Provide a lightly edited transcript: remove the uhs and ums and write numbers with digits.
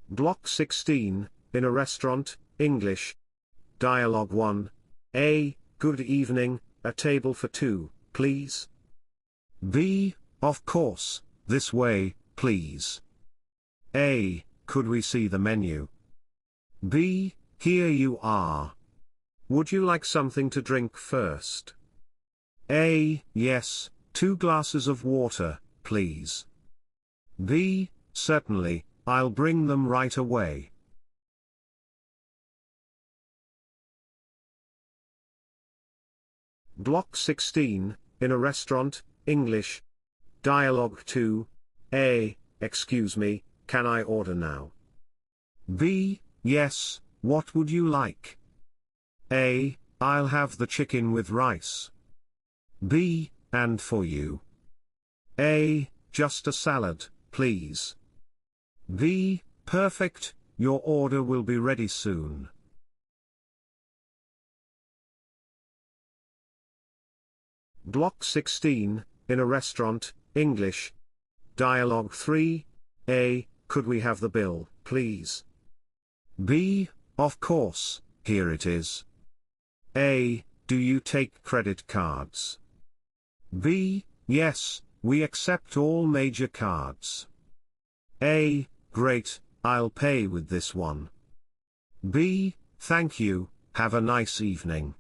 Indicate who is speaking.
Speaker 1: Block 16, in a restaurant, English. Dialogue 1. A. Good evening, a table for two, please. B. Of course, this way, please. A. Could we see the menu? B. Here you are. Would you like something to drink first? A. Yes, 2 glasses of water, please. B. Certainly, I'll bring them right away. Block 16, in a restaurant, English. Dialogue 2. A. Excuse me, can I order now? B. Yes, what would you like? A. I'll have the chicken with rice. B. And for you? A. Just a salad, please. B. Perfect, your order will be ready soon. Block 16, in a restaurant, English. Dialogue 3. A. Could we have the bill, please? B. Of course, here it is. A. Do you take credit cards? B. Yes, we accept all major cards. A. Great, I'll pay with this one. B. Thank you, have a nice evening.